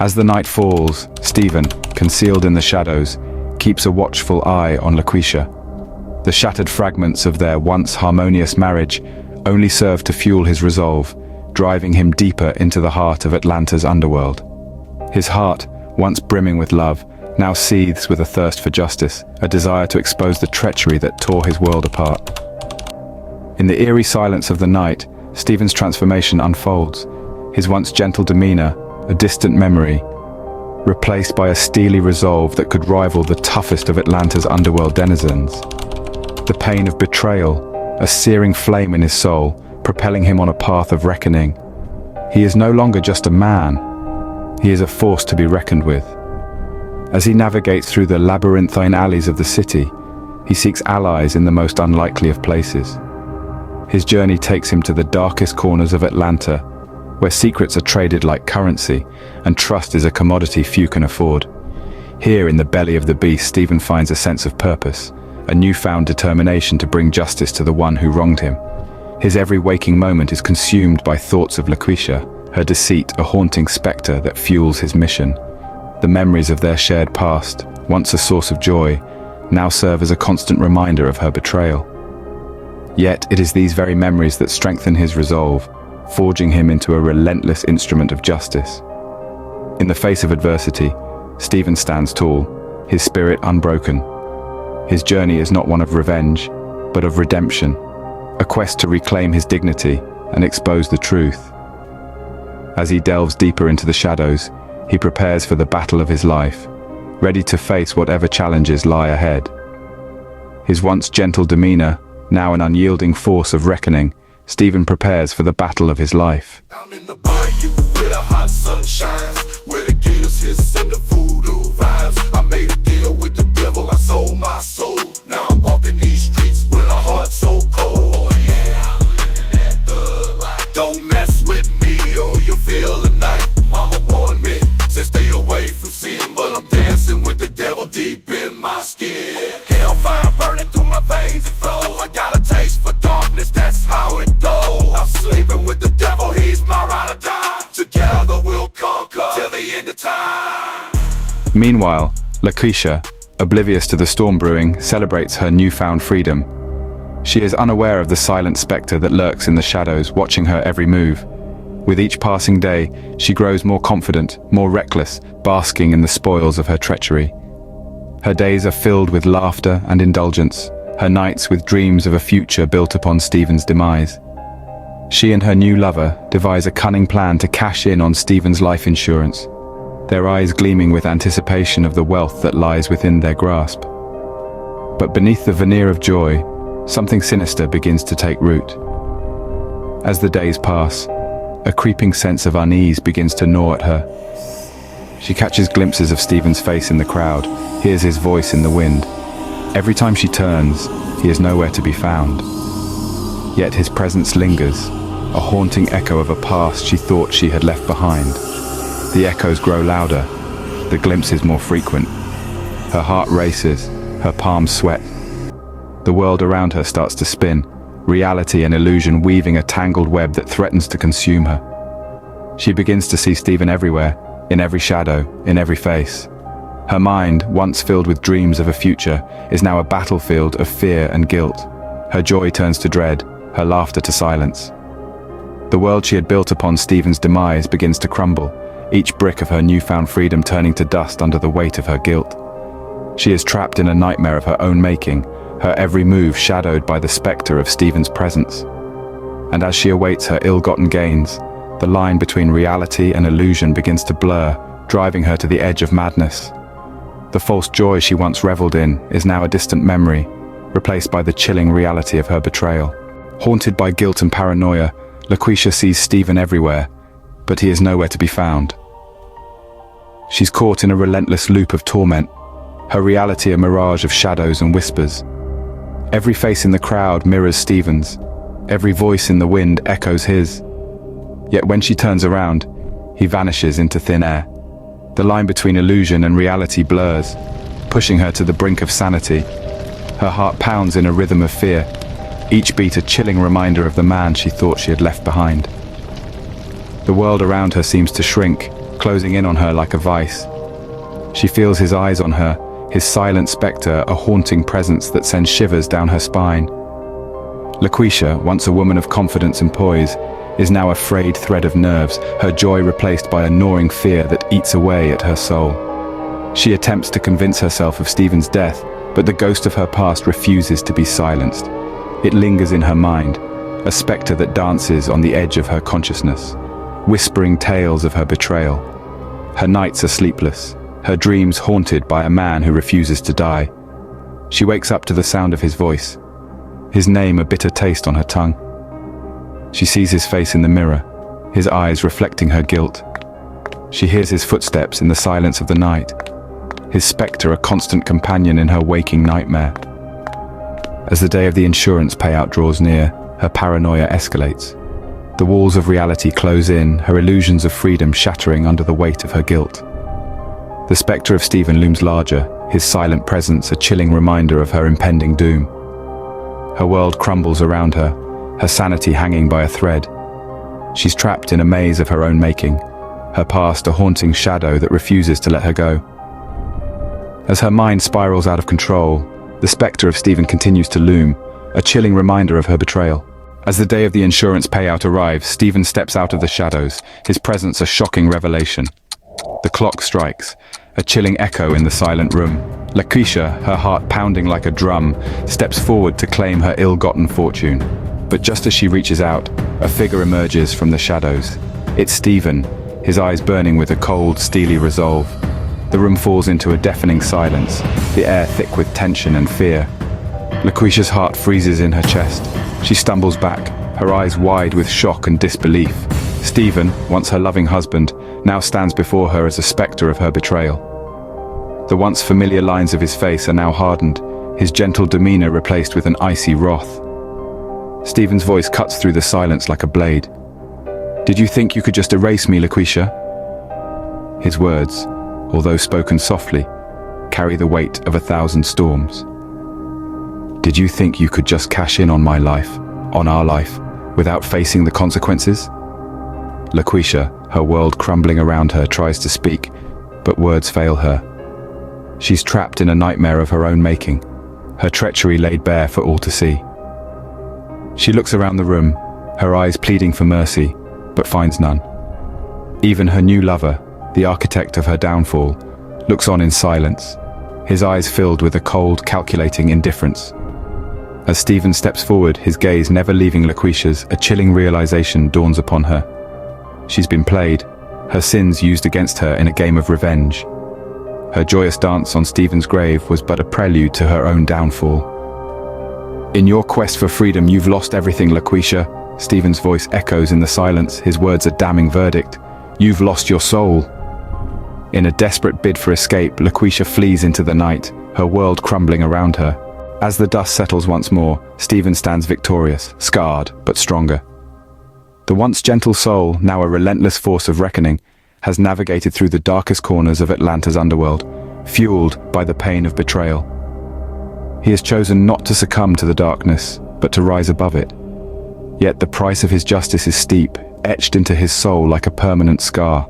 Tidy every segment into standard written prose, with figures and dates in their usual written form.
As the night falls, Stephen, concealed in the shadows, keeps a watchful eye on Laquisha. The shattered fragments of their once harmonious marriage only serve to fuel his resolve, driving him deeper into the heart of Atlanta's underworld. His heart, once brimming with love, now seethes with a thirst for justice, a desire to expose the treachery that tore his world apart. In the eerie silence of the night, Stephen's transformation unfolds, his once gentle demeanor, a distant memory, replaced by a steely resolve that could rival the toughest of Atlanta's underworld denizens. The pain of betrayal, a searing flame in his soul, propelling him on a path of reckoning. He is no longer just a man, he is a force to be reckoned with. As he navigates through the labyrinthine alleys of the city, he seeks allies in the most unlikely of places. His journey takes him to the darkest corners of Atlanta, where secrets are traded like currency, and trust is a commodity few can afford. Here in the belly of the beast, Stephen finds a sense of purpose, a newfound determination to bring justice to the one who wronged him. His every waking moment is consumed by thoughts of Laquisha, her deceit a haunting specter that fuels his mission. The memories of their shared past, once a source of joy, now serve as a constant reminder of her betrayal. Yet it is these very memories that strengthen his resolve, forging him into a relentless instrument of justice. In the face of adversity, Stephen stands tall, his spirit unbroken. His journey is not one of revenge, but of redemption, a quest to reclaim his dignity and expose the truth. As he delves deeper into the shadows, he prepares for the battle of his life, ready to face whatever challenges lie ahead. His once gentle demeanor, now an unyielding force of reckoning, Stephen prepares for the battle of his life. I'm in the bayou where the hot sun shines, where the gators hiss and the voodoo vibes. I made a deal with the devil, I sold my soul. Now I'm walking these streets with a heart so cold. Oh yeah, I'm living that thug life. Don't mess with me or you'll feel the night. Mama warned me to stay away from sin, but I'm dancing with the devil deep in my skin. Hellfire burning through my veins and flow. I got a taste for darkness, that's how it goes. I'm sleeping with the devil, he's my ride or die. Together we'll conquer till the end of time. Meanwhile, Laquisha, oblivious to the storm brewing, celebrates her newfound freedom. She is unaware of the silent specter that lurks in the shadows, watching her every move. With each passing day, she grows more confident, more reckless, basking in the spoils of her treachery. Her days are filled with laughter and indulgence, her nights with dreams of a future built upon Stephen's demise. She and her new lover devise a cunning plan to cash in on Stephen's life insurance, their eyes gleaming with anticipation of the wealth that lies within their grasp. But beneath the veneer of joy, something sinister begins to take root. As the days pass, a creeping sense of unease begins to gnaw at her. She catches glimpses of Stephen's face in the crowd, hears his voice in the wind. Every time she turns, he is nowhere to be found. Yet his presence lingers, a haunting echo of a past she thought she had left behind. The echoes grow louder, the glimpses more frequent. Her heart races, her palms sweat. The world around her starts to spin, reality and illusion weaving a tangled web that threatens to consume her. She begins to see Stephen everywhere, in every shadow, in every face. Her mind, once filled with dreams of a future, is now a battlefield of fear and guilt. Her joy turns to dread, her laughter to silence. The world she had built upon Stephen's demise begins to crumble, each brick of her newfound freedom turning to dust under the weight of her guilt. She is trapped in a nightmare of her own making, her every move shadowed by the specter of Stephen's presence. And as she awaits her ill-gotten gains, the line between reality and illusion begins to blur, driving her to the edge of madness. The false joy she once reveled in is now a distant memory, replaced by the chilling reality of her betrayal. Haunted by guilt and paranoia, Laquisha sees Stephen everywhere, but he is nowhere to be found. She's caught in a relentless loop of torment, her reality a mirage of shadows and whispers. Every face in the crowd mirrors Stephen's, every voice in the wind echoes his. Yet when she turns around, he vanishes into thin air. The line between illusion and reality blurs, pushing her to the brink of sanity. Her heart pounds in a rhythm of fear, each beat a chilling reminder of the man she thought she had left behind. The world around her seems to shrink, closing in on her like a vice. She feels his eyes on her, his silent spectre, a haunting presence that sends shivers down her spine. LaQuisha, once a woman of confidence and poise, is now a frayed thread of nerves, her joy replaced by a gnawing fear that eats away at her soul. She attempts to convince herself of Stephen's death, but the ghost of her past refuses to be silenced. It lingers in her mind, a spectre that dances on the edge of her consciousness, whispering tales of her betrayal. Her nights are sleepless, her dreams haunted by a man who refuses to die. She wakes up to the sound of his voice, his name a bitter taste on her tongue. She sees his face in the mirror, his eyes reflecting her guilt. She hears his footsteps in the silence of the night, his spectre a constant companion in her waking nightmare. As the day of the insurance payout draws near, her paranoia escalates. The walls of reality close in, her illusions of freedom shattering under the weight of her guilt. The spectre of Stephen looms larger, his silent presence a chilling reminder of her impending doom. Her world crumbles around her, her sanity hanging by a thread. She's trapped in a maze of her own making, her past a haunting shadow that refuses to let her go. As her mind spirals out of control, the spectre of Stephen continues to loom, a chilling reminder of her betrayal. As the day of the insurance payout arrives, Stephen steps out of the shadows, his presence a shocking revelation. The clock strikes, a chilling echo in the silent room. LaQuisha, her heart pounding like a drum, steps forward to claim her ill-gotten fortune. But just as she reaches out, a figure emerges from the shadows. It's Stephen, his eyes burning with a cold, steely resolve. The room falls into a deafening silence, the air thick with tension and fear. LaQuisha's heart freezes in her chest. She stumbles back, her eyes wide with shock and disbelief. Stephen, once her loving husband, now stands before her as a spectre of her betrayal. The once familiar lines of his face are now hardened, his gentle demeanor replaced with an icy wrath. Stephen's voice cuts through the silence like a blade. "Did you think you could just erase me, LaQuisha?" His words, although spoken softly, carry the weight of 1,000 storms. "Did you think you could just cash in on my life, on our life, without facing the consequences?" LaQuisha, her world crumbling around her, tries to speak, but words fail her. She's trapped in a nightmare of her own making, her treachery laid bare for all to see. She looks around the room, her eyes pleading for mercy, but finds none. Even her new lover, the architect of her downfall, looks on in silence, his eyes filled with a cold, calculating indifference. As Stephen steps forward, his gaze never leaving LaQuisha's, a chilling realization dawns upon her. She's been played, her sins used against her in a game of revenge. Her joyous dance on Stephen's grave was but a prelude to her own downfall. "In your quest for freedom, you've lost everything, LaQuisha." Stephen's voice echoes in the silence, his words a damning verdict. "You've lost your soul." In a desperate bid for escape, LaQuisha flees into the night, her world crumbling around her. As the dust settles once more, Stephen stands victorious, scarred, but stronger. The once gentle soul, now a relentless force of reckoning, has navigated through the darkest corners of Atlanta's underworld, fueled by the pain of betrayal. He has chosen not to succumb to the darkness, but to rise above it. Yet the price of his justice is steep, etched into his soul like a permanent scar.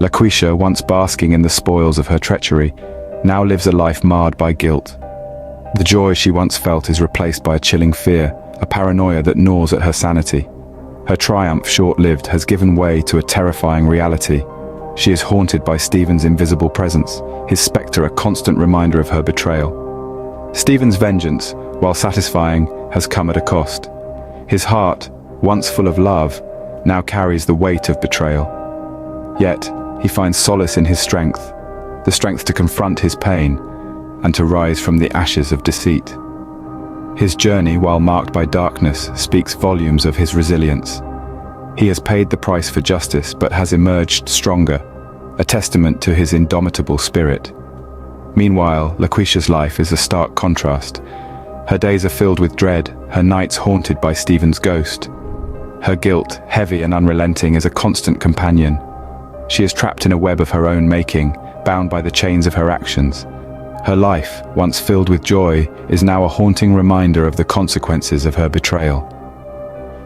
LaQuisha, once basking in the spoils of her treachery, now lives a life marred by guilt. The joy she once felt is replaced by a chilling fear, a paranoia that gnaws at her sanity. Her triumph, short-lived, has given way to a terrifying reality. She is haunted by Stephen's invisible presence, his spectre a constant reminder of her betrayal. Stephen's vengeance, while satisfying, has come at a cost. His heart, once full of love, now carries the weight of betrayal. Yet, he finds solace in his strength, the strength to confront his pain and to rise from the ashes of deceit. His journey, while marked by darkness, speaks volumes of his resilience. He has paid the price for justice, but has emerged stronger, a testament to his indomitable spirit. Meanwhile, LaQuisha's life is a stark contrast. Her days are filled with dread, her nights haunted by Stephen's ghost. Her guilt, heavy and unrelenting, is a constant companion. She is trapped in a web of her own making, bound by the chains of her actions. Her life, once filled with joy, is now a haunting reminder of the consequences of her betrayal.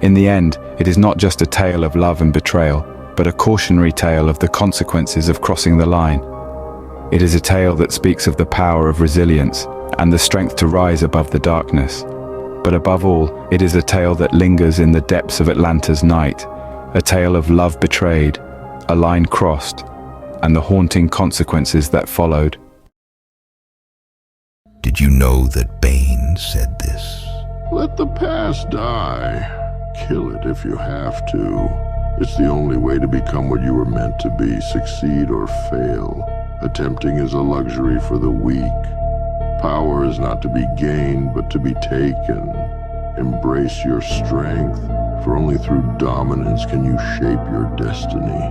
In the end, it is not just a tale of love and betrayal, but a cautionary tale of the consequences of crossing the line. It is a tale that speaks of the power of resilience and the strength to rise above the darkness. But above all, it is a tale that lingers in the depths of Atlanta's night, a tale of love betrayed, a line crossed, and the haunting consequences that followed. Did you know that Bane said this? Let the past die. Kill it if you have to. It's the only way to become what you were meant to be, succeed or fail. Attempting is a luxury for the weak. Power is not to be gained, but to be taken. Embrace your strength, for only through dominance can you shape your destiny.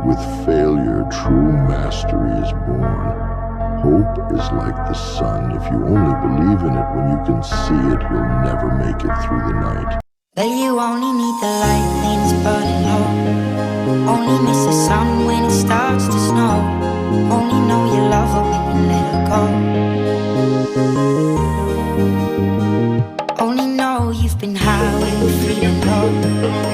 With failure, true mastery is born. Hope is like the sun. If you only believe in it when you can see it, you'll never make it through the night. Well, you only need the light when it's burning low. Only miss the sun when it starts to snow. Only know you love her when you let her go. Only know you've been high when you're feeling low.